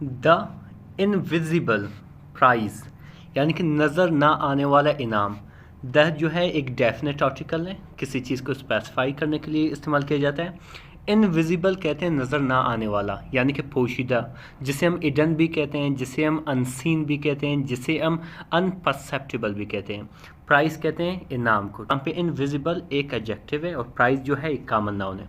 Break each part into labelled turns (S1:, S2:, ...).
S1: The invisible price यानी कि नज़र ना आने वाला इनाम। द जो है एक डेफिनेट आर्टिकल है, किसी चीज़ को स्पेसिफाई करने के लिए इस्तेमाल किया जाता है। इनविजिबल कहते हैं नज़र ना आने वाला, यानी कि पोशीदा, जिसे हम इडन भी कहते हैं, जिसे हम अनसीन भी कहते हैं, जिसे हम अनपरसेप्टिबल भी कहते हैं। प्राइस कहते हैं इनाम को। यहाँ पे इनविजिबल एक एडजेक्टिव है और प्राइस जो है एक कॉमन नाउन है।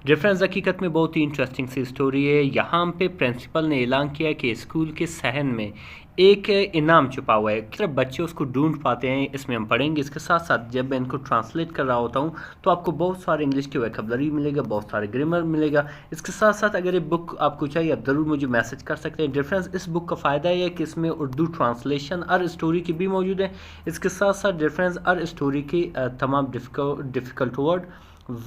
S1: डिफरेंस हकीकत में बहुत ही इंटरेस्टिंग सी स्टोरी है। यहाँ पे प्रिंसिपल ने ऐलान किया कि स्कूल के सहन में एक इनाम छुपा हुआ है, सिर्फ बच्चे उसको ढूंढ पाते हैं। इसमें हम पढ़ेंगे। इसके साथ साथ जब मैं इनको ट्रांसलेट कर रहा होता हूँ तो आपको बहुत सारे इंग्लिश के वोकैबुलरी मिलेगा, बहुत सारे ग्रामर मिलेगा। इसके साथ साथ अगर ये बुक आपको चाहिए आप ज़रूर मुझे मैसेज कर सकते हैं। डिफरेंस इस बुक का फ़ायदा ये है कि इसमें उर्दू ट्रांसलेशन हर स्टोरी की भी मौजूद है। इसके साथ साथ डिफरेंस हर स्टोरी की तमाम डिफ़िकल्ट वर्ड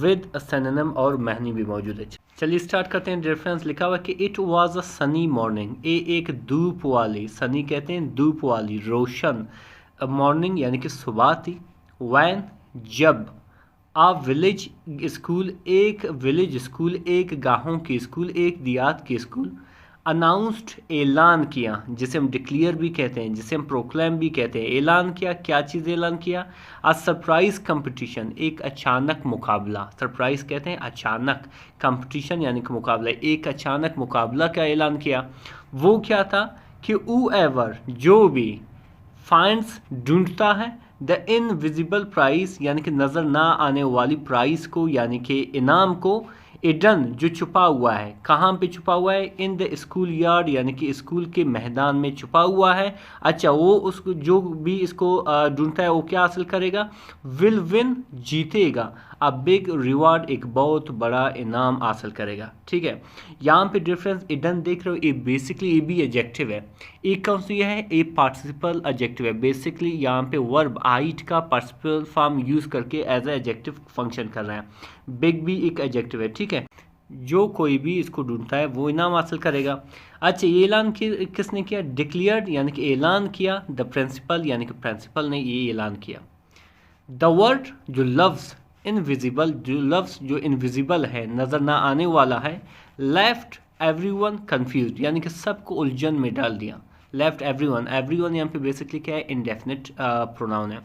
S1: विद सिनोनिम और महनी भी मौजूद है। चलिए स्टार्ट करते हैं। रेफरेंस लिखा हुआ है कि it was a sunny morning, ये एक धूप वाली, सनी कहते हैं धूप वाली, रोशन, मॉर्निंग यानी कि सुबह थी। वैन जब, आ विलेज स्कूल, एक विलेज स्कूल, एक गाँव की स्कूल, एक देहात की स्कूल। अनाउंस्ड ऐलान किया, जिसे हम डिक्लेयर भी कहते हैं, जिसे हम प्रोक्लेम भी कहते हैं। ऐलान किया, क्या चीज़ ऐलान किया? अ सरप्राइज कंपटीशन, एक अचानक मुकाबला। सरप्राइज कहते हैं अचानक, कंपटीशन यानी कि मुकाबला, एक अचानक मुकाबला का ऐलान किया। वो क्या था कि हूएवर, जो भी, फाइंड्स ढूंढता है, द इनविजिबल प्राइज यानी कि नज़र ना आने वाली प्राइज को यानी कि इनाम को, इडन जो छुपा हुआ है, कहाँ पे छुपा हुआ है? इन द स्कूल यार्ड यानी कि स्कूल के मैदान में छुपा हुआ है। अच्छा, वो उसको जो भी इसको ढूंढता है वो क्या हासिल करेगा? विल विन, जीतेगा। अ बिग रिवार्ड, एक बहुत बड़ा इनाम हासिल करेगा। ठीक है, यहाँ पे डिफरेंस इडन देख रहे हो, ये बेसिकली ये भी एडजेक्टिव है। एक कौन सी है? ये पार्टिसिपल एडजेक्टिव है। बेसिकली यहाँ पे वर्ब आइट का पार्टिसिपल फॉर्म यूज़ करके एज ए एडजेक्टिव फंक्शन कर रहा है। बिग भी एक एडजेक्टिव है। ठीक है, जो कोई भी इसको ढूंढता है वो इनाम हासिल करेगा। अच्छा, ये ऐलान किसने किया? डिक्लेयर्ड यानी कि ऐलान किया, द प्रिंसिपल यानी कि प्रिंसिपल ने ये ऐलान किया। द वर्ड जो लफ्ज़ इनविजिबल, जो लफ्ज़ जो इनविजिबल है, नज़र ना आने वाला है, लेफ्ट एवरीवन कंफ्यूज्ड यानी कि सबको उलझन में डाल दिया। लेफ्ट एवरीवन, एवरीवन यहाँ पे बेसिकली क्या है? इंडेफिनिट प्रोनाउन है।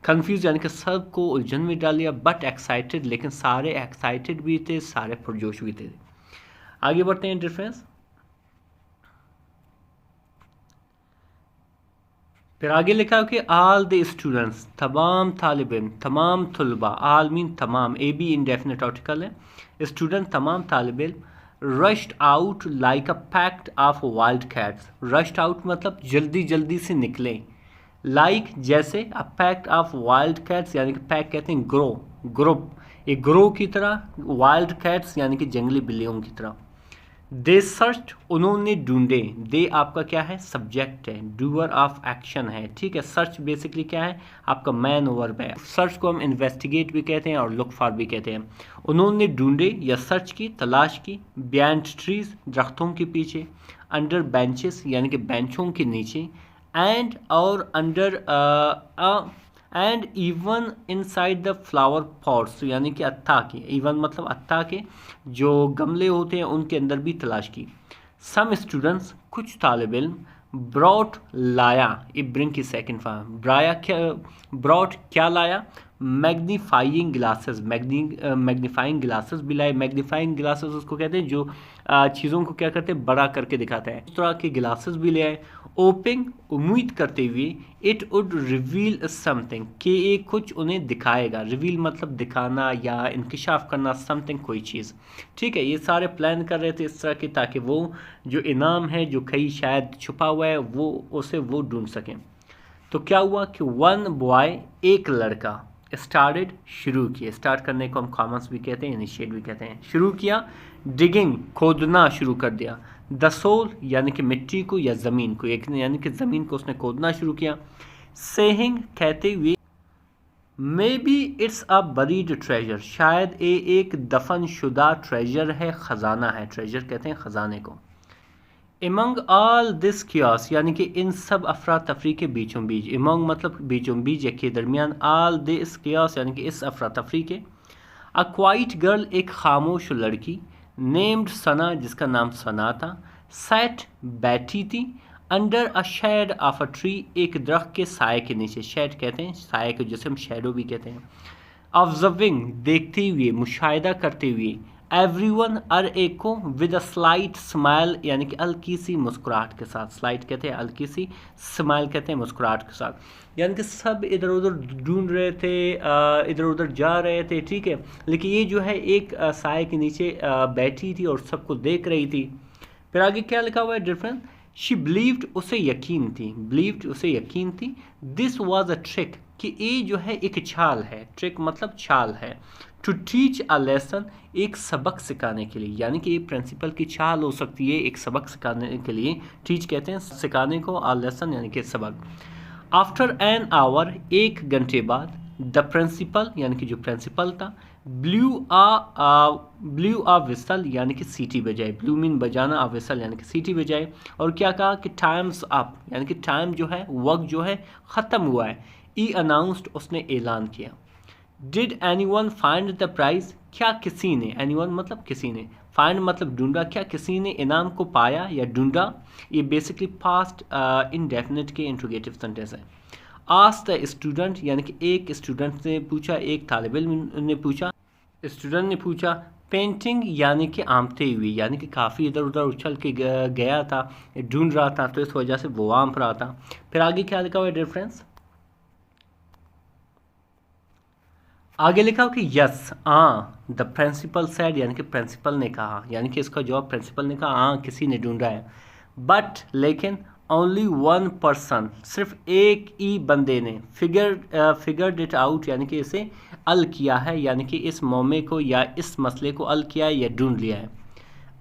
S1: कंफ्यूज यानी कि सबको उलझन में डाल दिया। बट एक्साइटेड, लेकिन सारे एक्साइटेड भी थे, सारे पुरजोश भी थे। आगे बढ़ते हैं। डिफरेंस फिर आगे लिखा है कि आल द स्टूडेंट्स, तमाम तालिब इल्म, तमाम तलबा, आल मीन तमाम, ए बी इंडेफिनिट आर्टिकल है। स्टूडेंट तमाम तालिब इल्म, rushed out like a pack of wild cats. Rushed out मतलब जल्दी जल्दी से निकले, लाइक जैसे, a pack of wild cats यानी कि पैक कहते हैं ग्रुप, एक ग्रोह की तरह, वाइल्ड कैट्स यानी कि जंगली बिल्लियों की तरह। दे सर्च, उन्होंने ढूंढे, दे आपका क्या है? सब्जेक्ट है, डूअर ऑफ एक्शन है। ठीक है, सर्च बेसिकली क्या है? आपका मैन वर्ब है। सर्च को हम इन्वेस्टिगेट भी कहते हैं और लुक फॉर भी कहते हैं। उन्होंने ढूंढे या सर्च की, तलाश की, बिहाइंड ट्रीज, दरख्तों के पीछे, अंडर बेंचेस यानी कि बेंचों के नीचे, एंड और under and even inside the flower pots यानी कि अत्ता के, इवन मतलब अत्ता के जो गमले होते हैं उनके अंदर भी तलाश की। सम स्टूडेंट्स, कुछ तालिब इल्म, ब्रॉट लाया, ये ब्रिंग की सेकंड फॉर्म, ब्राया क्या, ब्रॉट क्या लाया? मैग्नीफाइंग ग्लासेस, मैग्नीफाइंग ग्लासेस भी लाए। मैग्नीफाइंग ग्लासेस उसको कहते हैं जो चीज़ों को क्या करते हैं? बड़ा करके दिखाते हैं। इस तरह के ग्लासेस भी ले आए। ओपिंग, उम्मीद करते हुए, इट वुड रिवील समथिंग, कि ये कुछ उन्हें दिखाएगा। रिवील मतलब दिखाना या इंकिशाफ करना, समथिंग कोई चीज़। ठीक है, ये सारे प्लान कर रहे थे इस तरह के, ताकि वो जो इनाम है जो कहीं शायद छुपा हुआ है वो उसे वो ढूंढ सकें। तो क्या हुआ कि वन बॉय, एक लड़का, स्टार्टेड शुरू किए। स्टार्ट करने को हम कॉमन्स भी कहते हैं, इनिशिएट भी कहते हैं। शुरू किया, डिगिंग खोदना शुरू कर दिया। द सोल यानी कि मिट्टी को या ज़मीन को, एक यानी कि ज़मीन को उसने खोदना शुरू किया। सेहिंग कहते हुए, may be it's a buried treasure, शायद ये एक दफन शुदा ट्रेजर है, ख़जाना है। ट्रेजर कहते हैं ख़जाने को। इमंग ऑल दिस कियास यानी कि इन सब अफरा तफरी के बीचों बीच, इमंग मतलब बीचों बीच या के दरमियान, ऑल दिस कियास यानी कि इस अफरा तफरी के। अ क्वाइट गर्ल, एक खामोश लड़की, नेम्ड सना, जिसका नाम सना था, सैट बैठी थी, under a shade of a tree एक दरख्त के साय के नीचे, शेड कहते हैं साय को, जिसे हम शेडो भी कहते हैं। ऑब्जर्विंग देखते हुए, मुशाहिदा करते हुए, एवरीवन हर एक को, विद अ स्लाइट स्माइल यानी कि हल्की सी मुस्कुराहट के साथ, स्लाइट कहते हैं हल्की सी, स्माइल कहते हैं मुस्कुराहट के साथ, यानी कि सब इधर उधर ढूंढ रहे थे, इधर उधर जा रहे थे, ठीक है, लेकिन ये जो है एक साय के नीचे बैठी थी और सबको देख रही थी। फिर आगे क्या लिखा हुआ है डिफरेंस, शी बिलीव्ड उसे यकीन थी, बिलीव्ड उसे यकीन थी, दिस वॉज अ ट्रिक कि ये जो है एक चाल है, ट्रिक मतलब चाल है, टू टीच अ लेसन एक सबक सिखाने के लिए, यानी कि ये प्रिंसिपल की चाल हो सकती है एक सबक सिखाने के लिए, टीच कहते हैं सिखाने को, अ लेसन यानी कि सबक। आफ्टर एन आवर एक घंटे बाद, द प्रिंसिपल यानी कि जो प्रिंसिपल था, ब्लू आ विसल यानी कि सीटी बजाए, ब्लू मीन बजाना, आ विसल यानी कि सीटी बजाए, और क्या कहा कि टाइम्स अप यानी कि टाइम जो है, वक्त जो है ख़त्म हुआ है। ई अनाउंस्ड उसने ऐलान किया। Did anyone find the prize क्या किसी ने, एनी वन मतलब किसी ने, फाइंड मतलब ढूंढा, क्या किसी ने इनाम को पाया या ढूंढा, ये बेसिकली पास्ट इनडेफिनिट के इंट्रोगेटिव सेंटेंस है। आस्क द स्टूडेंट यानी कि एक स्टूडेंट ने पूछा, एक तालिब इल्म ने पूछा, स्टूडेंट ने पूछा, पेंटिंग यानी कि आमते हुए, यानी कि काफ़ी इधर उधर उछल के गया था, ढूंढ रहा था, तो इस वजह से वो आम रहा था। फिर आगे क्या लिखा हुआ है डिफरेंस, आगे लिखा हो कि यस द प्रिंसिपल सेड यानी कि प्रिंसिपल ने कहा, यानी कि इसका जवाब प्रिंसिपल ने कहा हाँ किसी ने ढूंढा है, बट लेकिन ओनली वन पर्सन सिर्फ एक ही बंदे ने फिगर्ड इट आउट यानी कि इसे हल किया है, यानी कि इस मौमे को या इस मसले को हल किया है या ढूंढ लिया है।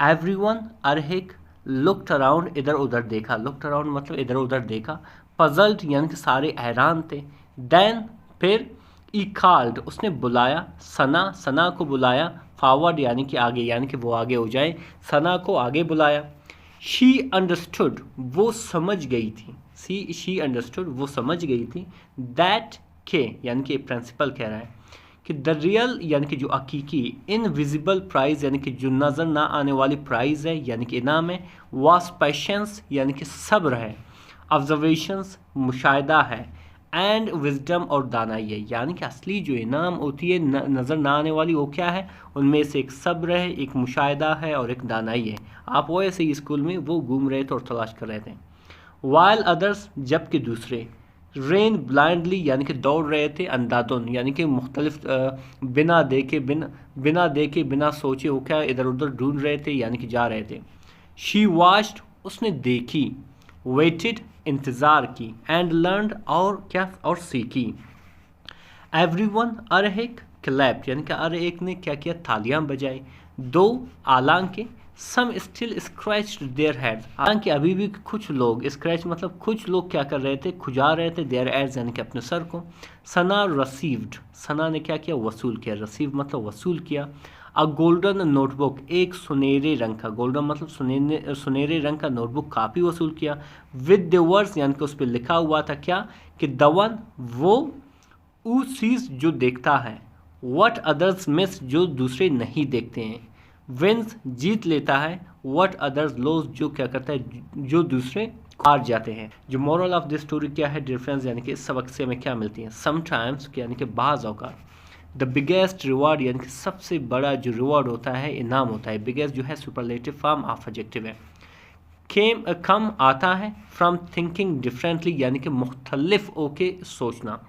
S1: एवरीवन हर एक, लुक्ड अराउंड इधर उधर देखा, लुक्ड अराउंड मतलब इधर उधर देखा, पजल्ड यानी कि सारे हैरान थे, देन फिर, ई कॉल्ड उसने बुलाया, सना सना को बुलाया, फॉरवर्ड यानी कि आगे, यानी कि वो आगे हो जाए, सना को आगे बुलाया। शी अंडरस्टूड वो समझ गई थी, शी अंडरस्टूड वो समझ गई थी, दैट के यानी कि प्रिंसिपल कह रहा है कि द रियल यानी कि जो हकीकी, इनविजिबल प्राइज यानी कि जो नज़र ना आने वाली प्राइज़ है यानी कि इनाम है, वास पेशेंस यानी कि सब्र है, ऑब्जर्वेशंस मुशाहिदा है, एंड विजडम और दानाई है, यानी कि असली जो इनाम होती है नज़र ना आने वाली वो क्या है, उनमें से एक सब्र है, एक मुशाहिदा है और एक दानाई है। आप वो ऐसे ही स्कूल में वो घूम रहे थे और तलाश कर रहे थे। वाइल अदर्स जबकि दूसरे, रेन ब्लाइंडली यानी कि दौड़ रहे थे, अंदादुन यानी कि मुख्तलिफ बिना देखे बिना सोचे वो क्या इधर उधर ढूंढ रहे थे यानी कि जा रहे थे। शी वॉच्ड उसने देखी, वेटेड इंतज़ार की, एंड लर्नड और क्या और सीखी। एवरीवन हर एक, क्लैप्ड यानी कि हर एक ने क्या किया, तालियां बजाई, दो हालांकि, सम स्टिल स्क्रैच्ड देयर हेड्स हालांकि अभी भी कुछ लोग, स्क्रैच मतलब कुछ लोग क्या कर रहे थे, खुजा रहे थे, देयर हेड्स यानी कि अपने सर को। सना रसीव्ड सना ने क्या किया, वसूल किया, रसीव मतलब वसूल किया। अ गोल्डन नोटबुक एक सुनहरे रंग का, गोल्डन मतलब सुनहरे रंग का नोटबुक काफ़ी वसूल किया। विद द वर्ड्स यानी कि उस पर लिखा हुआ था क्या, कि द वन वो, ऊ सीज जो देखता है, व्हाट अदर्स मिस जो दूसरे नहीं देखते हैं, विंस जीत लेता है, व्हाट अदर्स लॉस जो क्या करता है, जो दूसरे हार जाते हैं। जो मॉरल ऑफ दिस स्टोरी क्या है डिफरेंस यानी कि इस सबक से हमें क्या मिलती है, समटाइम्स यानी कि बाज़ औक़ात, द बिगेस्ट रिवार्ड यानी कि सबसे बड़ा जो रिवार्ड होता है, इनाम होता है, बिगेस्ट जो है सुपरलेटिव फॉर्म ऑफ एडजेक्टिव है। कम आता है फ्रॉम थिंकिंग डिफरेंटली यानी कि मुख्तलिफ होके सोचना,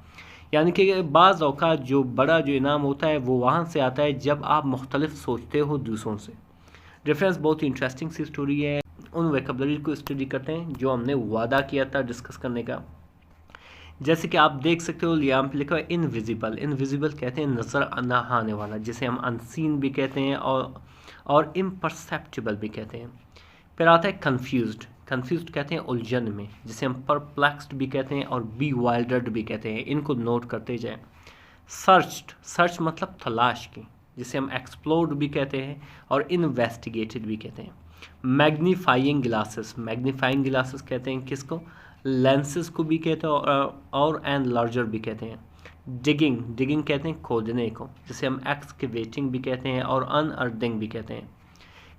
S1: यानी कि बाज़ औक़ात जो बड़ा जो इनाम होता है वो वहाँ से आता है जब आप मुख्तलिफ सोचते हो दूसरों से। डिफरेंस बहुत ही इंटरेस्टिंग सी स्टोरी है। उन वोकैबुलरी को स्टडी करते हैं जो हमने वादा किया था डिस्कस करने का। जैसे कि आप देख सकते हो यहाँ पे लिखा है इनविजिबल, इनविजिबल कहते हैं नज़र ना आने वाला, जिसे हम अनसीन भी कहते हैं और इम्परसेप्टिबल भी कहते हैं। फिर आता है कन्फ्यूज्ड, कन्फ्यूज्ड कहते हैं उलझन में, जिसे हम परप्लेक्स्ड भी कहते हैं और बी वाइल्डर्ड भी कहते हैं, इनको नोट करते जाएं। सर्च्ड, सर्च मतलब तलाश की, जिसे हम एक्सप्लोर्ड भी कहते हैं और इन्वेस्टिगेटेड भी कहते हैं। मैग्नीफाइंग ग्लासेस, मैग्नीफाइंग ग्लासेस कहते हैं किसको, लेंसेज को भी कहते हैं और एंड लार्जर भी कहते हैं। डिगिंग, डिगिंग कहते हैं खोदने को, जिसे हम एक्सकेवेटिंग भी कहते हैं और अनअर्थिंग भी कहते हैं।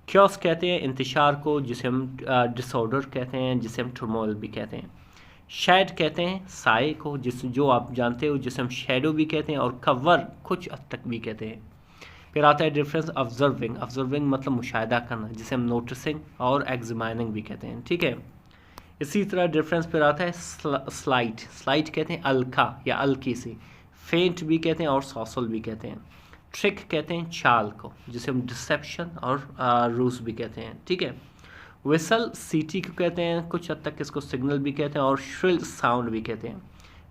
S1: क्योस कहते हैं इंतशार को, जिसे हम डिसऑर्डर कहते हैं, जिसे हम टर्मोइल भी कहते हैं। शेड कहते हैं साए को, जो आप जानते हो, जिसे हम शेडो भी कहते हैं, और कवर कुछ हद तक भी कहते हैं। फिर आता है डिफरेंस ऑब्जर्विंग। ऑब्जर्विंग मतलब मुशाहिदा करना, जिसे हम नोटिसिंग और एग्जामिनिंग भी कहते हैं, ठीक है। इसी तरह डिफरेंस फिर आता है स्लाइट। स्लाइट कहते हैं अलका या अलकी सी। फेंट भी कहते हैं और सॉसल भी कहते हैं। ट्रिक कहते हैं चाल को, जिसे हम डिसेप्शन और रूस भी कहते हैं, ठीक है। विसल सीटी को कहते हैं, कुछ हद तक इसको सिग्नल भी कहते हैं और श्रिल साउंड भी कहते हैं।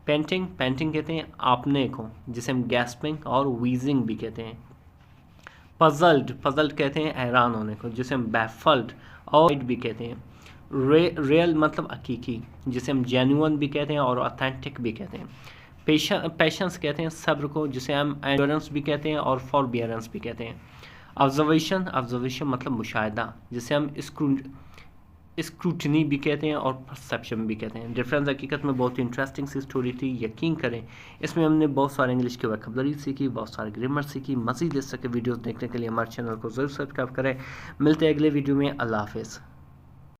S1: पेंटिंग पेंटिंग कहते हैं आपने को, जिसे हम गैस्पिंग और वीजिंग भी कहते हैं। पजल्ड पजल्ड कहते हैं हैरान होने को, जिसे हम बैफल्ड और भी कहते हैं। रियल मतलब हकीकी, जिसे हम जेन्युइन भी कहते हैं और ऑथेंटिक भी कहते हैं। पेशेंस कहते हैं सब्र को, जिसे हम एंड्योरेंस भी कहते हैं और फॉरबियरेंस भी कहते हैं। ऑब्जर्वेशन मतलब मुशाहिदा, जिसे हम स्क्रूटनी भी कहते हैं और परसेप्शन भी कहते हैं। डिफरेंस हकीकत में बहुत ही इंटरेस्टिंग सी स्टोरी थी, यकीन करें इसमें हमने बहुत सारे इंग्लिश की वोकैबुलरी सीखी, बहुत सारे ग्रामर सीखी। मज़ीद इस तरह के वीडियोस देखने के लिए हमारे चैनल को ज़रूर सब्सक्राइब करें। मिलते हैं अगले वीडियो में। अल्लाह हाफ़िज़।